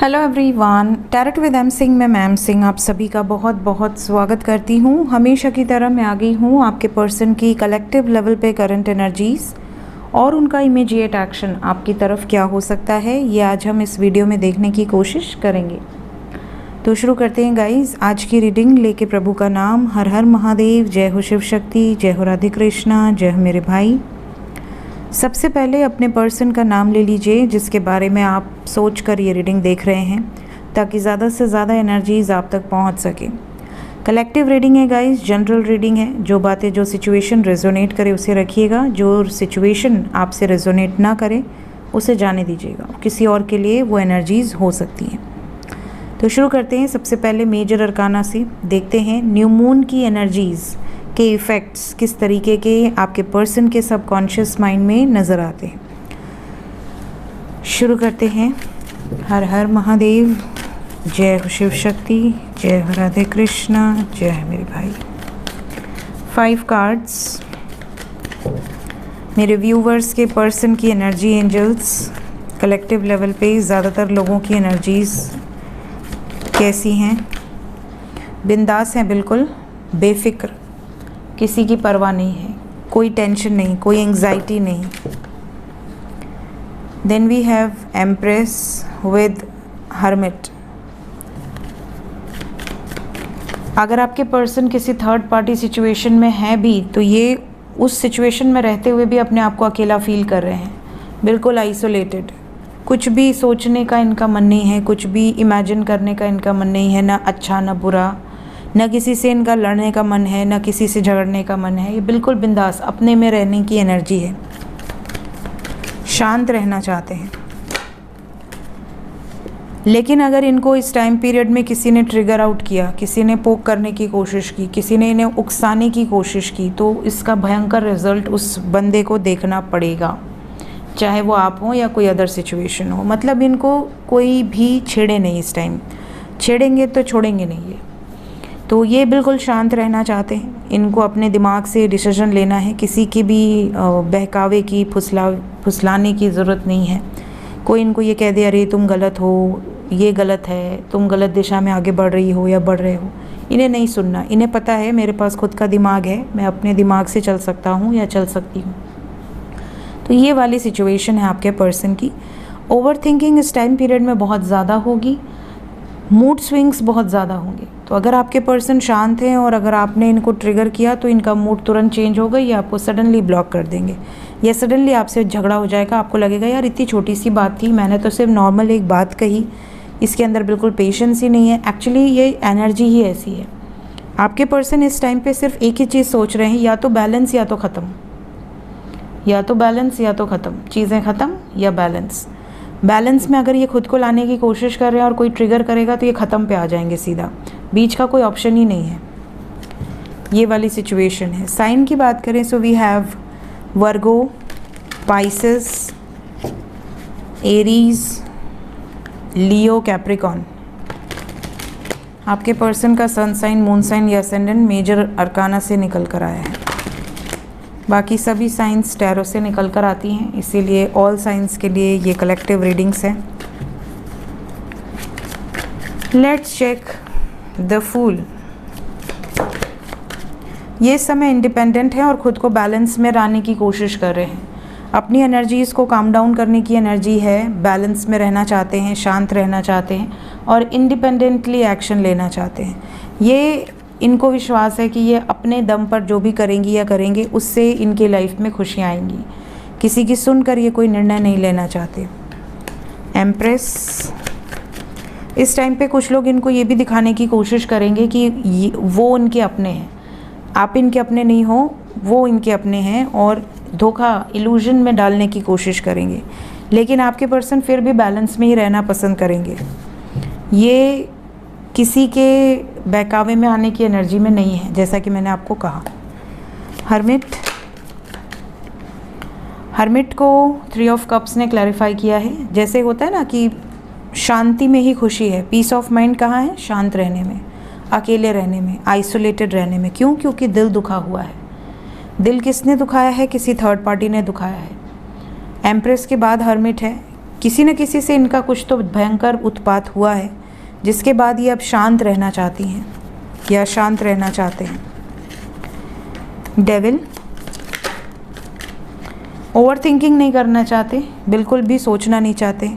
Hello everyone, tarot with M Singh में ma'am Singh आप सभी का बहुत बहुत स्वागत करती हूँ। हमेशा की तरह मैं आ गई हूँ आपके पर्सन की कलेक्टिव लेवल पे करंट एनर्जीज़ और उनका इमीडिएट एक्शन आपकी तरफ क्या हो सकता है, ये आज हम इस वीडियो में देखने की कोशिश करेंगे। तो शुरू करते हैं गाइज आज की रीडिंग लेके प्रभु का नाम। हर हर महादेव, जय हो शिव शक्ति, जय हो राधे कृष्णा, जय हो मेरे भाई। सबसे पहले अपने पर्सन का नाम ले लीजिए जिसके बारे में आप सोच कर ये रीडिंग देख रहे हैं, ताकि ज़्यादा से ज़्यादा एनर्जीज़ आप तक पहुंच सके। कलेक्टिव रीडिंग है गाइस, जनरल रीडिंग है। जो बातें, जो सिचुएशन रेजोनेट करे उसे रखिएगा, जो सिचुएशन आपसे रेजोनेट ना करे उसे जाने दीजिएगा। किसी और के लिए वो एनर्जीज़ हो सकती हैं। तो शुरू करते हैं। सबसे पहले मेजर अरकाना से देखते हैं न्यू मून की एनर्जीज़ के इफ़ेक्ट्स किस तरीके के आपके पर्सन के सबकॉन्शियस माइंड में नज़र आते हैं। शुरू करते हैं। हर हर महादेव, जय हो शिव शक्ति, जय हो राधे कृष्णा, जय हो मेरे भाई। 5 कार्ड्स मेरे व्यूवर्स के पर्सन की एनर्जी एंजल्स कलेक्टिव लेवल पे ज़्यादातर लोगों की एनर्जीज़ कैसी हैं? बिंदास हैं, बिल्कुल बेफिक्र, किसी की परवाह नहीं है, कोई टेंशन नहीं, कोई एंग्जाइटी नहीं। Then we have empress with hermit. अगर आपके पर्सन किसी थर्ड पार्टी सिचुएशन में है भी, तो ये उस सिचुएशन में रहते हुए भी अपने आप को अकेला फील कर रहे हैं, बिल्कुल आइसोलेटेड। कुछ भी सोचने का इनका मन नहीं है, कुछ भी इमेजिन करने का इनका मन नहीं है, ना अच्छा ना बुरा, न किसी से इनका लड़ने का मन है, न किसी से झगड़ने का मन है। ये बिल्कुल बिंदास अपने में रहने की एनर्जी है, शांत रहना चाहते हैं। लेकिन अगर इनको इस टाइम पीरियड में किसी ने ट्रिगर आउट किया, किसी ने पोक करने की कोशिश की, किसी ने इन्हें उकसाने की कोशिश की, तो इसका भयंकर रिजल्ट उस बंदे को देखना पड़ेगा, चाहे वो आप हो या कोई अदर सिचुएशन हो। मतलब इनको कोई भी छेड़े नहीं इस टाइम, छेड़ेंगे तो छोड़ेंगे नहीं ये। तो ये बिल्कुल शांत रहना चाहते हैं। इनको अपने दिमाग से डिसीजन लेना है, किसी की भी बहकावे की, फुसलाने की ज़रूरत नहीं है। कोई इनको ये कह दे अरे तुम गलत हो, ये गलत है, तुम गलत दिशा में आगे बढ़ रही हो या बढ़ रहे हो, इन्हें नहीं सुनना। इन्हें पता है मेरे पास खुद का दिमाग है, मैं अपने दिमाग से चल सकता हूँ या चल सकती हूँ। तो ये वाली सिचुएशन है आपके पर्सन की। ओवर थिंकिंग इस टाइम पीरियड में बहुत ज़्यादा होगी, मूड स्विंग्स बहुत ज़्यादा होंगे। तो अगर आपके पर्सन शांत हैं और अगर आपने इनको ट्रिगर किया तो इनका मूड तुरंत चेंज होगा, या आपको सडनली ब्लॉक कर देंगे, या सडनली आपसे झगड़ा हो जाएगा। आपको लगेगा यार इतनी छोटी सी बात थी, मैंने तो सिर्फ नॉर्मल एक बात कही, इसके अंदर बिल्कुल पेशेंस ही नहीं है। एक्चुअली ये एनर्जी ही ऐसी है। आपके पर्सन इस टाइम पे सिर्फ एक ही चीज़ सोच रहे हैं, या तो बैलेंस या तो ख़त्म, या तो बैलेंस या तो ख़त्म, चीज़ें ख़त्म या बैलेंस। बैलेंस में अगर ये खुद को लाने की कोशिश कर रहे हैं और कोई ट्रिगर करेगा तो ये ख़त्म पे आ जाएंगे सीधा, बीच का कोई ऑप्शन ही नहीं है। ये वाली सिचुएशन है। साइन की बात करें so we have Virgo, Pisces, Aries, Leo, Capricorn. आपके पर्सन का सन साइन, मून साइन या असेंडेंट मेजर अरकाना से निकल कर आया है। बाकी सभी साइंस टैरो से निकल कर आती हैं, इसीलिए ऑल साइंस के लिए ये कलेक्टिव रीडिंग्स हैं। Let's check the fool. ये समय इंडिपेंडेंट है और ख़ुद को बैलेंस में लाने की कोशिश कर रहे हैं। अपनी एनर्जीज़ को काम डाउन करने की एनर्जी है, बैलेंस में रहना चाहते हैं, शांत रहना चाहते हैं और इंडिपेंडेंटली एक्शन लेना चाहते हैं। ये इनको विश्वास है कि ये अपने दम पर जो भी करेंगी या करेंगे उससे इनके लाइफ में खुशियाँ आएंगी। किसी की सुनकर ये कोई निर्णय नहीं लेना चाहते। एम्प्रेस, इस टाइम पे कुछ लोग इनको ये भी दिखाने की कोशिश करेंगे कि वो उनके अपने हैं, आप इनके अपने नहीं हो, वो इनके अपने हैं, और धोखा, इल्यूजन में डालने की कोशिश करेंगे। लेकिन आपके पर्सन फिर भी बैलेंस में ही रहना पसंद करेंगे। ये किसी के बहकावे में आने की एनर्जी में नहीं है, जैसा कि मैंने आपको कहा। हर्मिट को 3 ऑफ कप्स ने क्लैरिफाई किया है। जैसे होता है ना कि शांति में ही खुशी है, पीस ऑफ माइंड कहाँ है? शांत रहने में, अकेले रहने में, आइसोलेटेड रहने में। क्यों? क्योंकि दिल दुखा हुआ है। दिल किसने दुखाया है? किसी थर्ड पार्टी ने दुखाया है। एम्प्रेस के बाद हर्मिट है। किसी न किसी से इनका कुछ तो भयंकर उत्पात हुआ है, जिसके बाद ये अब शांत रहना चाहती हैं या शांत रहना चाहते हैं। डेविल, ओवर थिंकिंग नहीं करना चाहते, बिल्कुल भी सोचना नहीं चाहते।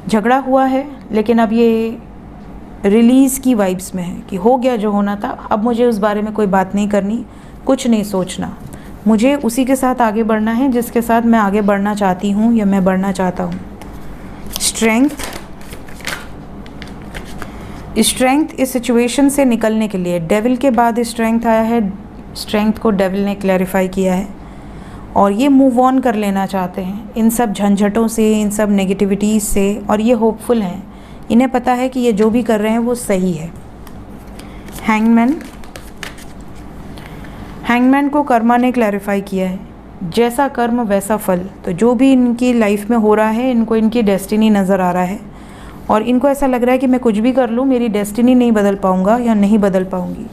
झगड़ा हुआ है लेकिन अब ये रिलीज़ की वाइब्स में है कि हो गया जो होना था, अब मुझे उस बारे में कोई बात नहीं करनी, कुछ नहीं सोचना, मुझे उसी के साथ आगे बढ़ना है जिसके साथ मैं आगे बढ़ना चाहती हूँ या मैं बढ़ना चाहता हूँ। स्ट्रेंथ इस सिचुएशन से निकलने के लिए, डेविल के बाद स्ट्रेंथ आया है, स्ट्रेंथ को डेविल ने क्लैरिफाई किया है और ये मूव ऑन कर लेना चाहते हैं इन सब झंझटों से, इन सब नेगेटिविटीज़ से, और ये होपफुल हैं, इन्हें पता है कि ये जो भी कर रहे हैं वो सही है। हैंगमैन को कर्मा ने क्लैरिफाई किया है, जैसा कर्म वैसा फल। तो जो भी इनकी लाइफ में हो रहा है, इनको इनकी डेस्टिनी नज़र आ रहा है और इनको ऐसा लग रहा है कि मैं कुछ भी कर लूँ मेरी डेस्टिनी नहीं बदल पाऊँगा या नहीं बदल पाऊँगी।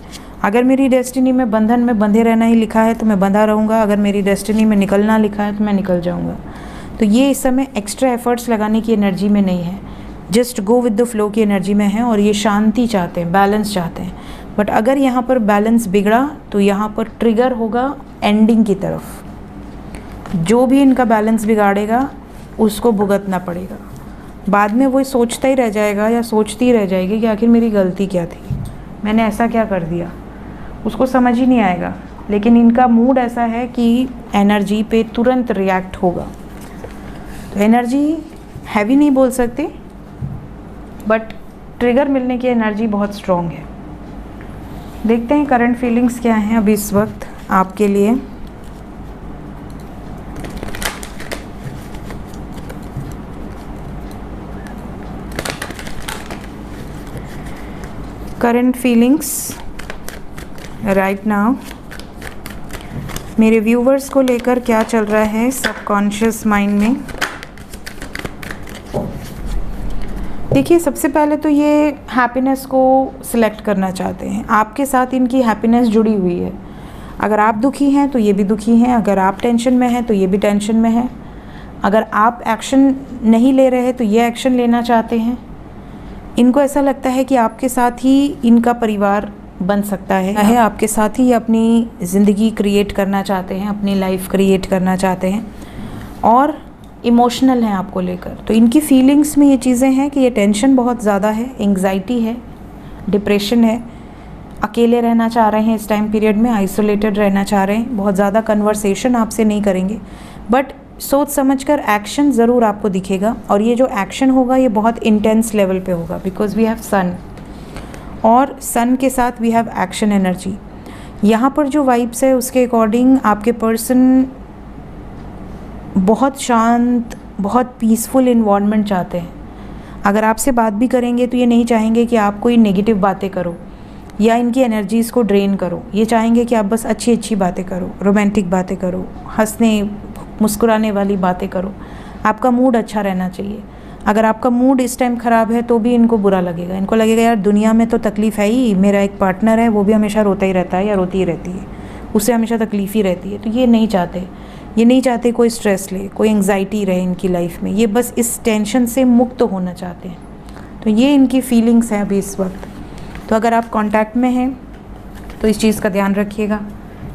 अगर मेरी डेस्टिनी में बंधन में बंधे रहना ही लिखा है तो मैं बंधा रहूँगा, अगर मेरी डेस्टिनी में निकलना लिखा है तो मैं निकल जाऊँगा। तो ये इस समय एक्स्ट्रा एफर्ट्स लगाने की एनर्जी में नहीं है, just go with the flow की एनर्जी में है और ये शांति चाहते हैं, बैलेंस चाहते हैं। बट अगर यहाँ पर बैलेंस बिगड़ा तो यहाँ पर ट्रिगर होगा एंडिंग की तरफ। जो भी इनका बैलेंस बिगाड़ेगा उसको भुगतना पड़ेगा। बाद में वो सोचता ही रह जाएगा या सोचती रह जाएगी कि आखिर मेरी गलती क्या थी, मैंने ऐसा क्या कर दिया, उसको समझ ही नहीं आएगा। लेकिन इनका मूड ऐसा है कि एनर्जी पे तुरंत रिएक्ट होगा। तो एनर्जी हैवी नहीं बोल सकते, बट ट्रिगर मिलने की एनर्जी बहुत स्ट्रॉन्ग है। देखते हैं करंट फीलिंग्स क्या हैं अभी इस वक्त आपके लिए। करंट फीलिंग्स राइट नाउ मेरे व्यूवर्स को लेकर क्या चल रहा है सबकॉन्शियस माइंड में। देखिए, सबसे पहले तो ये हैप्पीनेस को सिलेक्ट करना चाहते हैं। आपके साथ इनकी हैप्पीनेस जुड़ी हुई है। अगर आप दुखी हैं तो ये भी दुखी हैं, अगर आप टेंशन में हैं तो ये भी टेंशन में है, अगर आप एक्शन नहीं ले रहे तो ये एक्शन लेना चाहते हैं। इनको ऐसा लगता है कि आपके साथ ही इनका परिवार बन सकता है, आपके साथ ही अपनी ज़िंदगी क्रिएट करना चाहते हैं, अपनी लाइफ क्रिएट करना चाहते हैं और इमोशनल हैं आपको लेकर। तो इनकी फीलिंग्स में ये चीज़ें हैं कि ये टेंशन बहुत ज़्यादा है, एंग्जाइटी है, डिप्रेशन है, अकेले रहना चाह रहे हैं इस टाइम पीरियड में, आइसोलेटेड रहना चाह रहे हैं, बहुत ज़्यादा कन्वर्सेशन आपसे नहीं करेंगे, बट सोच समझकर एक्शन ज़रूर आपको दिखेगा। और ये जो एक्शन होगा ये बहुत इंटेंस लेवल पे होगा, बिकॉज वी हैव सन, और सन के साथ वी हैव एक्शन एनर्जी। यहाँ पर जो वाइब्स है उसके अकॉर्डिंग आपके पर्सन बहुत शांत, बहुत पीसफुल इन्वायरमेंट चाहते हैं। अगर आपसे बात भी करेंगे तो ये नहीं चाहेंगे कि आप कोई नेगेटिव बातें करो या इनकी एनर्जीज़ को ड्रेन करो। ये चाहेंगे कि आप बस अच्छी अच्छी बातें करो, रोमांटिक बातें करो, हंसने मुस्कुराने वाली बातें करो। आपका मूड अच्छा रहना चाहिए। अगर आपका मूड इस टाइम ख़राब है तो भी इनको बुरा लगेगा। इनको लगेगा यार दुनिया में तो तकलीफ़ है ही, मेरा एक पार्टनर है वो भी हमेशा रोता ही रहता है या रोती ही रहती है, उससे हमेशा तकलीफ़ ही रहती है। तो ये नहीं चाहते, ये नहीं चाहते कोई स्ट्रेस ले, कोई एंग्जाइटी रहे इनकी लाइफ में। ये बस इस टेंशन से मुक्त होना चाहते हैं। तो ये इनकी फीलिंग्स हैं अभी इस वक्त। तो अगर आप कांटेक्ट में हैं तो इस चीज़ का ध्यान रखिएगा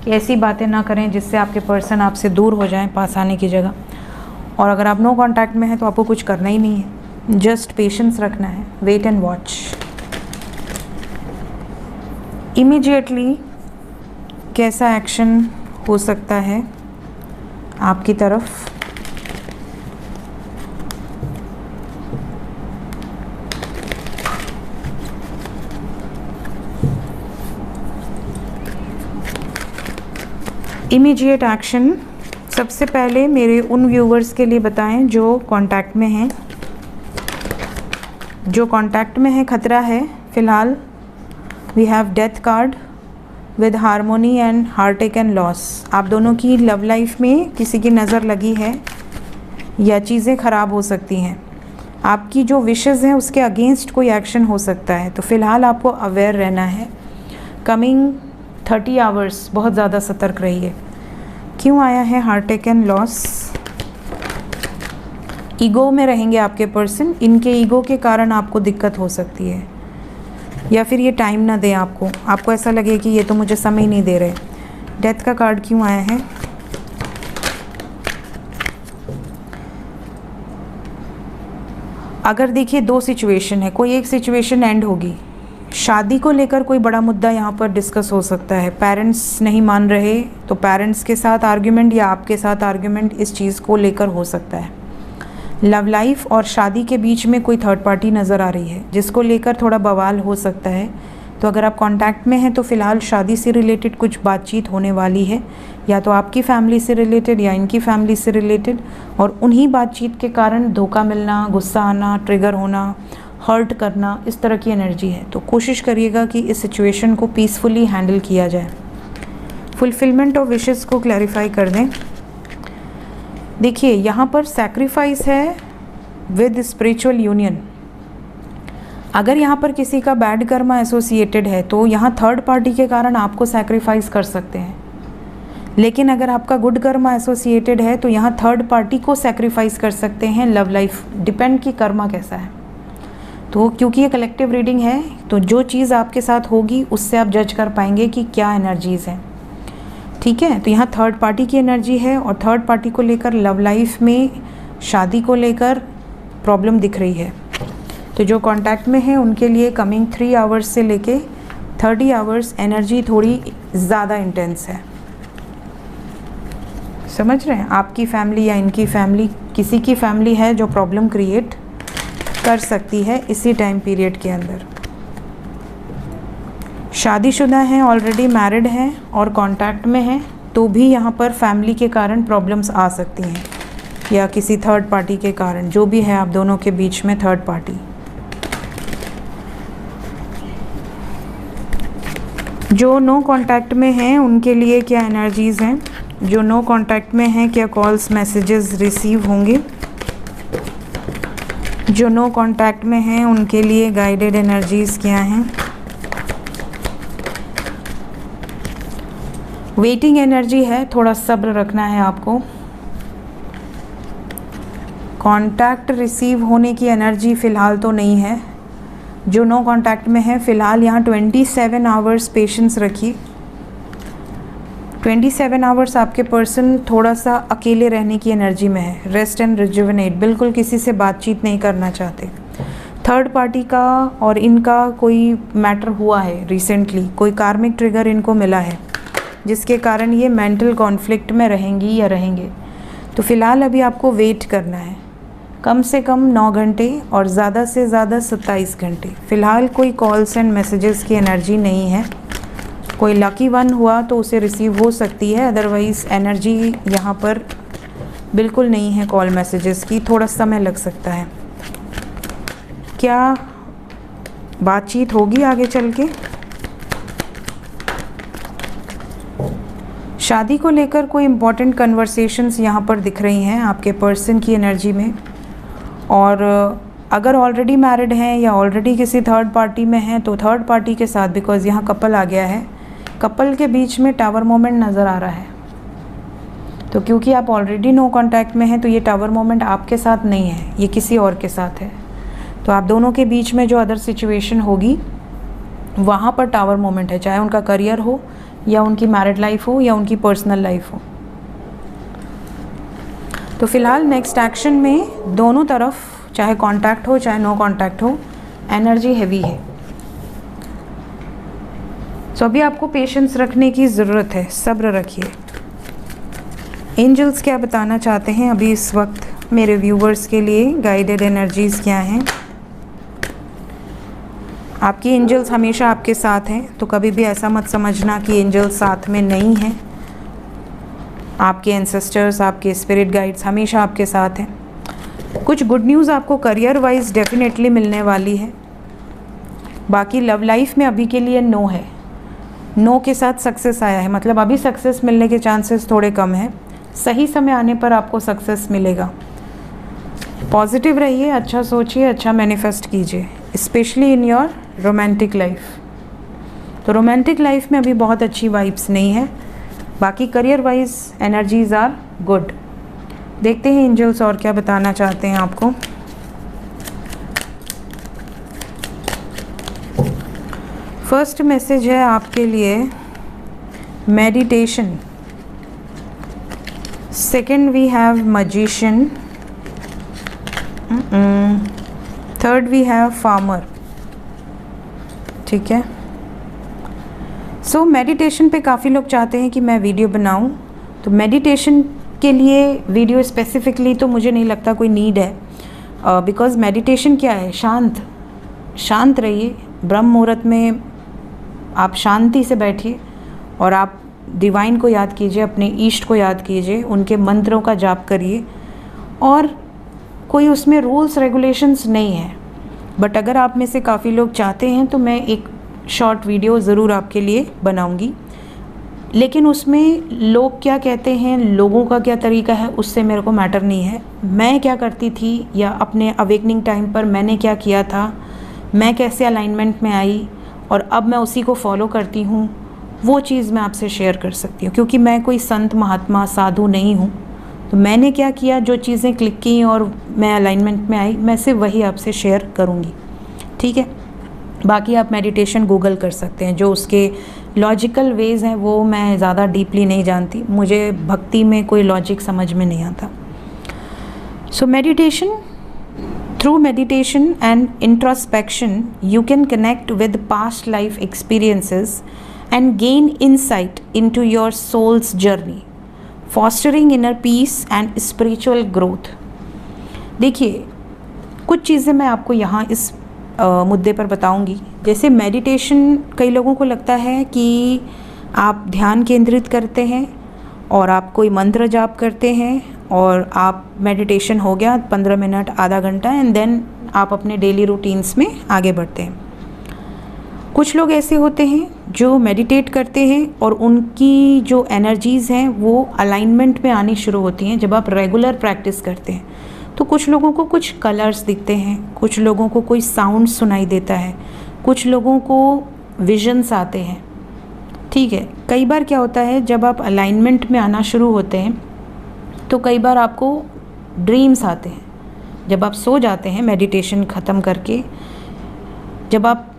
कि ऐसी बातें ना करें जिससे आपके पर्सन आपसे दूर हो जाएं पास आने की जगह। और अगर आप नो कांटेक्ट में हैं तो आपको कुछ करना ही नहीं है, जस्ट पेशेंस रखना है, वेट एंड वॉच। इमीडिएटली कैसा एक्शन हो सकता है आपकी तरफ? इमीडिएट एक्शन सबसे पहले मेरे उन व्यूवर्स के लिए बताएं जो कांटेक्ट में हैं। जो कांटेक्ट में है खतरा है फ़िलहाल। We have death card with harmony and heartache and loss. आप दोनों की लव लाइफ में किसी की नज़र लगी है या चीज़ें ख़राब हो सकती हैं। आपकी जो विशेज़ हैं उसके अगेंस्ट कोई एक्शन हो सकता है। तो फ़िलहाल आपको अवेयर रहना है। कमिंग 30 आवर्स बहुत ज़्यादा सतर्क रहिए। क्यों आया है हार्टेक एंड लॉस? ईगो में रहेंगे आपके पर्सन, इनके ईगो के कारण आपको दिक्कत हो सकती है, या फिर ये टाइम ना दें आपको ऐसा लगे कि ये तो मुझे समय नहीं दे रहे। डेथ का कार्ड क्यों आया है? अगर देखिए दो सिचुएशन है, कोई एक सिचुएशन एंड होगी, शादी को लेकर कोई बड़ा मुद्दा यहाँ पर डिस्कस हो सकता है। पेरेंट्स नहीं मान रहे तो पेरेंट्स के साथ आर्ग्यूमेंट या आपके साथ आर्ग्यूमेंट इस चीज़ को लेकर हो सकता है। लव लाइफ और शादी के बीच में कोई थर्ड पार्टी नज़र आ रही है जिसको लेकर थोड़ा बवाल हो सकता है। तो अगर आप कांटेक्ट में हैं तो फ़िलहाल शादी से रिलेटेड कुछ बातचीत होने वाली है, या तो आपकी फैमिली से रिलेटेड या इनकी फैमिली से रिलेटेड, और उन्हीं बातचीत के कारण धोखा मिलना, गुस्सा आना, ट्रिगर होना, हर्ट करना, इस तरह की एनर्जी है। तो कोशिश करिएगा कि इस सिचुएशन को पीसफुली हैंडल किया जाए। फुलफिलमेंट ऑफ विशेस को क्लैरिफाई कर दें। देखिए यहाँ पर सैक्रिफाइस है विद स्पिरिचुअल यूनियन। अगर यहाँ पर किसी का बैड कर्मा एसोसिएटेड है तो यहाँ थर्ड पार्टी के कारण आपको सैक्रिफाइस कर सकते हैं, लेकिन अगर आपका गुड कर्मा एसोसिएटेड है तो यहाँ थर्ड पार्टी को सैक्रिफाइस कर सकते हैं। लव लाइफ डिपेंड कि कर्मा कैसा है। तो क्योंकि ये कलेक्टिव रीडिंग है तो जो चीज़ आपके साथ होगी उससे आप जज कर पाएंगे कि क्या एनर्जीज़ हैं, ठीक है। तो यहाँ थर्ड पार्टी की एनर्जी है और थर्ड पार्टी को लेकर लव लाइफ में, शादी को लेकर प्रॉब्लम दिख रही है। तो जो कांटेक्ट में है उनके लिए कमिंग 3 आवर्स से लेके 30 आवर्स एनर्जी थोड़ी ज़्यादा इंटेंस है। समझ रहे हैं? आपकी फैमिली या इनकी फैमिली, किसी की फैमिली है जो प्रॉब्लम क्रिएट कर सकती है इसी टाइम पीरियड के अंदर। शादीशुदा हैं, ऑलरेडी मैरिड हैं और कांटेक्ट में हैं तो भी यहाँ पर फैमिली के कारण प्रॉब्लम्स आ सकती हैं, या किसी थर्ड पार्टी के कारण, जो भी है आप दोनों के बीच में थर्ड पार्टी। जो नो कांटेक्ट में हैं उनके लिए क्या एनर्जीज़ हैं? जो नो कांटेक्ट में हैं क्या कॉल्स मैसेजेस रिसीव होंगे? जो नो कांटेक्ट में हैं उनके लिए गाइडेड एनर्जीज़ क्या हैं? वेटिंग एनर्जी है, थोड़ा सब्र रखना है आपको। कांटेक्ट रिसीव होने की एनर्जी फ़िलहाल तो नहीं है। जो नो कांटेक्ट में है फ़िलहाल यहाँ 27 आवर्स पेशेंस रखिए। 27 आवर्स आपके पर्सन थोड़ा सा अकेले रहने की एनर्जी में है। रेस्ट एंड रिजुविनेट, बिल्कुल किसी से बातचीत नहीं करना चाहते। थर्ड पार्टी का और इनका कोई मैटर हुआ है रिसेंटली, कोई कार्मिक ट्रिगर इनको मिला है जिसके कारण ये मेंटल कॉन्फ्लिक्ट में रहेंगी या रहेंगे। तो फ़िलहाल अभी आपको वेट करना है, कम से कम 9 घंटे और ज़्यादा से ज़्यादा 27 घंटे। फ़िलहाल कोई कॉल्स एंड मैसेजेस की एनर्जी नहीं है। कोई लकी वन हुआ तो उसे रिसीव हो सकती है, अदरवाइज़ एनर्जी यहाँ पर बिल्कुल नहीं है कॉल मैसेजेस की। थोड़ा समय लग सकता है। क्या बातचीत होगी आगे चल के? शादी को लेकर कोई इम्पॉर्टेंट कन्वर्सेशंस यहाँ पर दिख रही हैं आपके पर्सन की एनर्जी में। और अगर ऑलरेडी मैरिड हैं या ऑलरेडी किसी थर्ड पार्टी में हैं तो थर्ड पार्टी के साथ, बिकॉज़ यहाँ कपल आ गया है, कपल के बीच में टावर मोमेंट नज़र आ रहा है। तो क्योंकि आप ऑलरेडी नो कांटेक्ट में हैं तो ये टावर मोमेंट आपके साथ नहीं है, ये किसी और के साथ है। तो आप दोनों के बीच में जो अदर सिचुएशन होगी वहाँ पर टावर मोमेंट है, चाहे उनका करियर हो या उनकी मैरिड लाइफ हो या उनकी पर्सनल लाइफ हो। तो फ़िलहाल नेक्स्ट एक्शन में दोनों तरफ, चाहे कांटेक्ट हो चाहे नो कांटेक्ट हो, एनर्जी हैवी है। तो अभी आपको पेशेंस रखने की ज़रूरत है, सब्र रखिए। एंजल्स क्या बताना चाहते हैं अभी इस वक्त मेरे व्यूवर्स के लिए? गाइडेड एनर्जीज़ क्या हैं? आपकी एंजल्स हमेशा आपके साथ हैं, तो कभी भी ऐसा मत समझना कि एंजल्स साथ में नहीं हैं। आपके एंसेस्टर्स, आपके स्पिरिट गाइड्स हमेशा आपके साथ हैं। कुछ गुड न्यूज़ आपको करियर वाइज डेफिनेटली मिलने वाली है। बाकी लव लाइफ में अभी के लिए नो है, नो के साथ सक्सेस आया है, मतलब अभी सक्सेस मिलने के चांसेस थोड़े कम हैं। सही समय आने पर आपको सक्सेस मिलेगा। पॉजिटिव रहिए, अच्छा सोचिए, अच्छा मैनिफेस्ट कीजिए, specially in your romantic life. तो रोमांटिक लाइफ में अभी बहुत अच्छी वाइब्स नहीं है। बाकी career wise energies are good. देखते हैं एंजल्स और क्या बताना चाहते हैं आपको। फर्स्ट मैसेज है आपके लिए meditation, second we have magician, third we have farmer. ठीक है, सो मेडिटेशन पे काफ़ी लोग चाहते हैं कि मैं वीडियो बनाऊं, तो मेडिटेशन के लिए वीडियो स्पेसिफिकली तो मुझे नहीं लगता कोई नीड है, बिकॉज़ मेडिटेशन क्या है, शांत रहिए। ब्रह्म मुहूर्त में आप शांति से बैठिए और आप डिवाइन को याद कीजिए, अपने ईष्ट को याद कीजिए, उनके मंत्रों का जाप करिए, और कोई उसमें रूल्स रेगुलेशंस नहीं है। बट अगर आप में से काफ़ी लोग चाहते हैं तो मैं एक शॉर्ट वीडियो ज़रूर आपके लिए बनाऊंगी, लेकिन उसमें लोग क्या कहते हैं, लोगों का क्या तरीका है, उससे मेरे को मैटर नहीं है। मैं क्या करती थी या अपने अवेकनिंग टाइम पर मैंने क्या किया था, मैं कैसे अलाइनमेंट में आई और अब मैं उसी को फॉलो करती हूँ, वो चीज़ मैं आपसे शेयर कर सकती हूँ। क्योंकि मैं कोई संत महात्मा साधु नहीं हूँ, तो मैंने क्या किया, जो चीज़ें क्लिक की और मैं अलाइनमेंट में आई, मैं सिर्फ वही आपसे शेयर करूँगी। ठीक है, बाकी आप मेडिटेशन गूगल कर सकते हैं, जो उसके लॉजिकल वेज़ हैं वो मैं ज़्यादा डीपली नहीं जानती, मुझे भक्ति में कोई लॉजिक समझ में नहीं आता। So meditation, through meditation and introspection you can connect with past life experiences and gain insight into your soul's journey, fostering inner peace and spiritual growth। देखिए, कुछ चीज़ें मैं आपको यहाँ इस मुद्दे पर बताऊँगी। जैसे मेडिटेशन, कई लोगों को लगता है कि आप ध्यान केंद्रित करते हैं और आप कोई मंत्र जाप करते हैं और आप मेडिटेशन हो गया 15 मिनट आधा घंटा, एंड देन आप अपने डेली रूटीन्स में आगे बढ़ते हैं। कुछ लोग ऐसे होते हैं जो मेडिटेट करते हैं और उनकी जो एनर्जीज़ हैं वो अलाइनमेंट में आनी शुरू होती हैं जब आप रेगुलर प्रैक्टिस करते हैं। तो कुछ लोगों को कुछ कलर्स दिखते हैं, कुछ लोगों को कोई साउंड सुनाई देता है, कुछ लोगों को विजन्स आते हैं। ठीक है, कई बार क्या होता है, जब आप अलाइनमेंट में आना शुरू होते हैं तो कई बार आपको ड्रीम्स आते हैं। जब आप सो जाते हैं मेडिटेशन ख़त्म करके, जब आप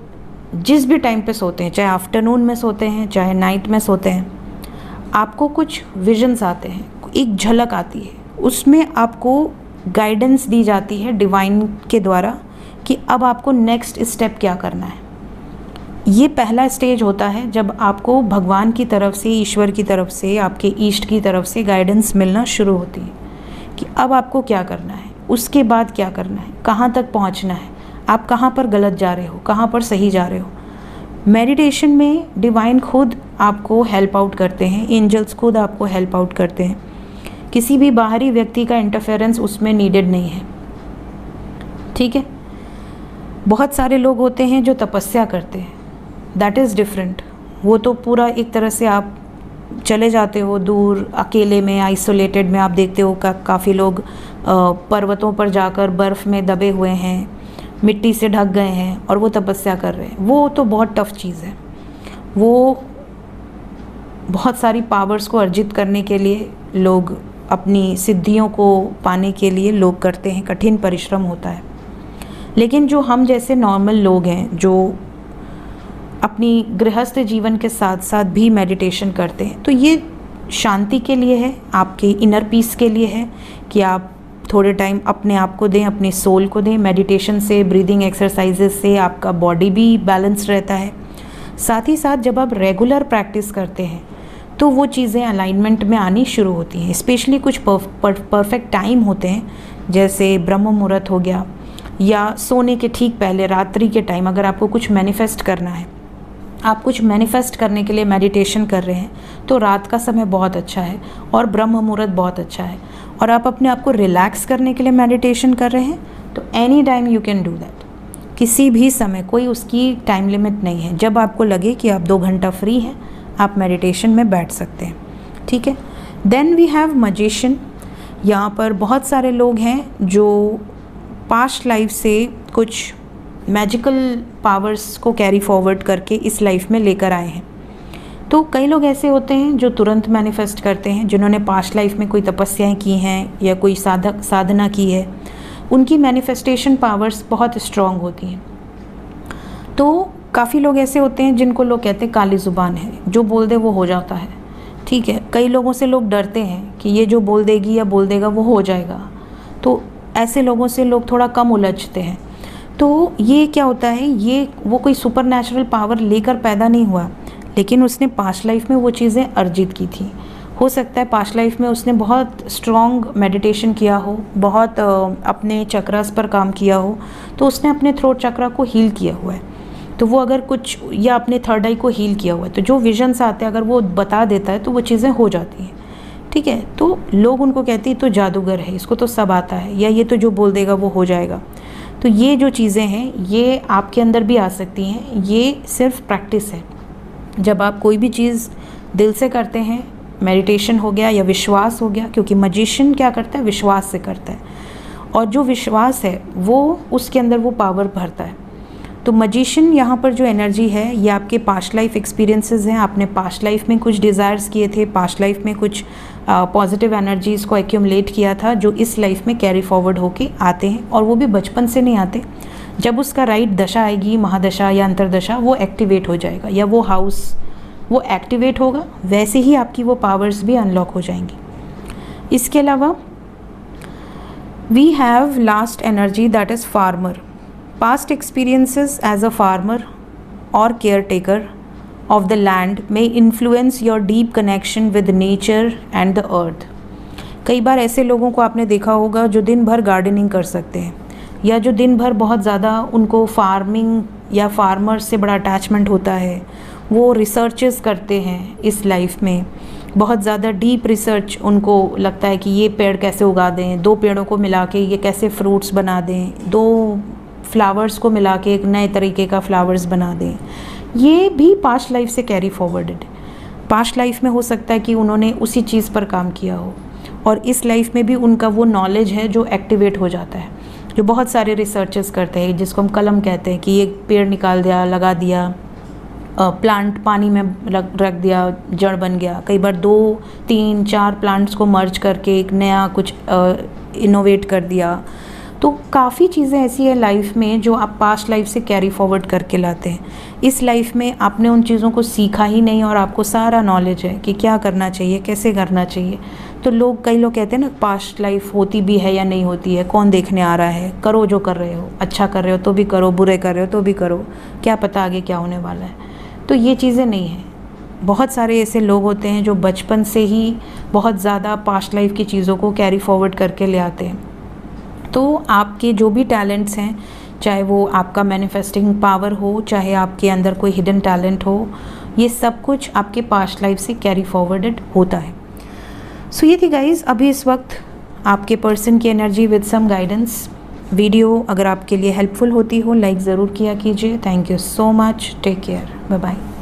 जिस भी टाइम पे सोते हैं, चाहे आफ्टरनून में सोते हैं चाहे नाइट में सोते हैं, आपको कुछ विजन्स आते हैं, एक झलक आती है, उसमें आपको गाइडेंस दी जाती है डिवाइन के द्वारा कि अब आपको नेक्स्ट स्टेप क्या करना है। ये पहला स्टेज होता है जब आपको भगवान की तरफ से, ईश्वर की तरफ से, आपके ईष्ट की तरफ से गाइडेंस मिलना शुरू होती है कि अब आपको क्या करना है, उसके बाद क्या करना है, कहाँ तक पहुँचना है, आप कहाँ पर गलत जा रहे हो, कहाँ पर सही जा रहे हो। मेडिटेशन में डिवाइन खुद आपको हेल्प आउट करते हैं, एंजल्स खुद आपको हेल्प आउट करते हैं, किसी भी बाहरी व्यक्ति का इंटरफेरेंस उसमें नीडेड नहीं है। ठीक है, बहुत सारे लोग होते हैं जो तपस्या करते हैं, दैट इज़ डिफरेंट। वो तो पूरा एक तरह से आप चले जाते हो दूर, अकेले में, आइसोलेटेड में। आप देखते हो काफ़ी लोग पर्वतों पर जाकर बर्फ़ में दबे हुए हैं, मिट्टी से ढक गए हैं और वो तपस्या कर रहे हैं। वो तो बहुत टफ चीज़ है। वो बहुत सारी पावर्स को अर्जित करने के लिए लोग, अपनी सिद्धियों को पाने के लिए लोग करते हैं, कठिन परिश्रम होता है। लेकिन जो हम जैसे नॉर्मल लोग हैं, जो अपनी गृहस्थ जीवन के साथ साथ भी मेडिटेशन करते हैं, तो ये शांति के लिए है, आपके इनर पीस के लिए है कि आप थोड़े टाइम अपने आप को दें, अपने सोल को दें। मेडिटेशन से, ब्रीदिंग एक्सरसाइजेस से आपका बॉडी भी बैलेंस रहता है। साथ ही साथ जब आप रेगुलर प्रैक्टिस करते हैं तो वो चीज़ें अलाइनमेंट में आनी शुरू होती हैं। स्पेशली कुछ परफेक्ट टाइम होते हैं, जैसे ब्रह्म मुहूर्त हो गया, या सोने के ठीक पहले रात्रि के टाइम। अगर आपको कुछ मैनिफेस्ट करना है, आप कुछ मैनिफेस्ट करने के लिए मेडिटेशन कर रहे हैं, तो रात का समय बहुत अच्छा है और ब्रह्म मुहूर्त बहुत अच्छा है। और आप अपने आप को रिलैक्स करने के लिए मेडिटेशन कर रहे हैं, तो any time you can do that. किसी भी समय, कोई उसकी टाइम लिमिट नहीं है। जब आपको लगे कि आप 2 घंटा फ्री हैं, आप मेडिटेशन में बैठ सकते हैं। ठीक है, देन वी हैव मैजिशियन। यहाँ पर बहुत सारे लोग हैं जो पास्ट लाइफ से कुछ मैजिकल पावर्स को कैरी फॉरवर्ड करके इस लाइफ में लेकर आए हैं। तो कई लोग ऐसे होते हैं जो तुरंत मैनिफेस्ट करते हैं, जिन्होंने पास्ट लाइफ में कोई तपस्याएं की हैं या कोई साधना की है, उनकी मैनिफेस्टेशन पावर्स बहुत स्ट्रॉन्ग होती हैं। तो काफ़ी लोग ऐसे होते हैं जिनको लोग कहते हैं काली ज़ुबान है, जो बोल दे वो हो जाता है, ठीक है। कई लोगों से लोग डरते हैं कि ये जो बोल देगी या बोल देगा वो हो जाएगा, तो ऐसे लोगों से लोग थोड़ा कम उलझते हैं। तो ये क्या होता है, ये वो कोई सुपर नेचुरल पावर लेकर पैदा नहीं हुआ, लेकिन उसने पास्ट लाइफ में वो चीज़ें अर्जित की थी। हो सकता है पास्ट लाइफ में उसने बहुत स्ट्रॉन्ग मेडिटेशन किया हो, बहुत अपने चक्रास पर काम किया हो, तो उसने अपने थ्रोट चक्रा को हील किया हुआ है। तो वो अगर कुछ, या अपने थर्ड आई को हील किया हुआ है, तो जो विजन्स आते हैं अगर वो बता देता है तो वो चीज़ें हो जाती हैं, ठीक है। तो लोग उनको कहते हैं तो जादूगर है, इसको तो सब आता है, या ये तो जो बोल देगा वो हो जाएगा। तो ये जो चीज़ें हैं ये आपके अंदर भी आ सकती हैं, ये सिर्फ प्रैक्टिस है। जब आप कोई भी चीज़ दिल से करते हैं, मेडिटेशन हो गया या विश्वास हो गया, क्योंकि मैजिशियन क्या करता है, विश्वास से करता है, और जो विश्वास है वो उसके अंदर वो पावर भरता है। तो मैजिशियन यहाँ पर जो एनर्जी है ये आपके पास्ट लाइफ एक्सपीरियंसेस हैं। आपने पास्ट लाइफ में कुछ डिज़ायर्स किए थे, पास्ट लाइफ में कुछ पॉजिटिव एनर्जीज़ को एक्यूमुलेट किया था, जो इस लाइफ में कैरी फॉरवर्ड होके आते हैं, और वो भी बचपन से नहीं आते। जब उसका राइट दशा आएगी, महादशा या अंतरदशा, वो एक्टिवेट हो जाएगा, या वो हाउस वो एक्टिवेट होगा, वैसे ही आपकी वो पावर्स भी अनलॉक हो जाएंगी। इसके अलावा we have last energy, that is farmer. Past experiences as a farmer or caretaker of the land may influence your deep connection with nature and the earth. कई बार ऐसे लोगों को आपने देखा होगा जो दिन भर गार्डनिंग कर सकते हैं, या जो दिन भर बहुत ज़्यादा उनको फार्मिंग या फार्मर से बड़ा अटैचमेंट होता है। वो रिसर्चेस करते हैं इस लाइफ में, बहुत ज़्यादा डीप रिसर्च, उनको लगता है कि ये पेड़ कैसे उगा दें, दो पेड़ों को मिला के ये कैसे फ्रूट्स बना दें, दो फ्लावर्स को मिला के एक नए तरीके का फ्लावर्स बना दें। ये भी पास्ट लाइफ से कैरी फॉरवर्डेड। पास्ट लाइफ में हो सकता है कि उन्होंने उसी चीज़ पर काम किया हो, और इस लाइफ में भी उनका वो नॉलेज है जो एक्टिवेट हो जाता है। जो बहुत सारे रिसर्चर्स करते हैं, जिसको हम कलम कहते हैं, कि एक पेड़ निकाल दिया, लगा दिया, प्लांट पानी में रख दिया, जड़ बन गया। कई बार 2, 3, 4 प्लांट्स को मर्ज करके एक नया कुछ इनोवेट कर दिया। तो काफ़ी चीज़ें ऐसी है लाइफ में जो आप पास्ट लाइफ से कैरी फॉरवर्ड करके लाते हैं। इस लाइफ में आपने उन चीज़ों को सीखा ही नहीं, और आपको सारा नॉलेज है कि क्या करना चाहिए, कैसे करना चाहिए। तो कई लोग कहते हैं ना, पास्ट लाइफ होती भी है या नहीं होती है, कौन देखने आ रहा है, करो जो कर रहे हो, अच्छा कर रहे हो तो भी करो, बुरे कर रहे हो तो भी करो, क्या पता आगे क्या होने वाला है। तो ये चीज़ें नहीं हैं। बहुत सारे ऐसे लोग होते हैं जो बचपन से ही बहुत ज़्यादा पास्ट लाइफ की चीज़ों को कैरी फॉरवर्ड करके ले आते हैं। तो आपके जो भी टैलेंट्स हैं, चाहे वो आपका मैनिफेस्टिंग पावर हो, चाहे आपके अंदर कोई हिडन टैलेंट हो, ये सब कुछ आपके पास्ट लाइफ से कैरी फॉरवर्डेड होता है। सो ये थी गाइज अभी इस वक्त आपके पर्सन की energy with some guidance. Video अगर आपके लिए हेल्पफुल होती हो, लाइक ज़रूर किया कीजिए। Thank you so much, take care, bye bye.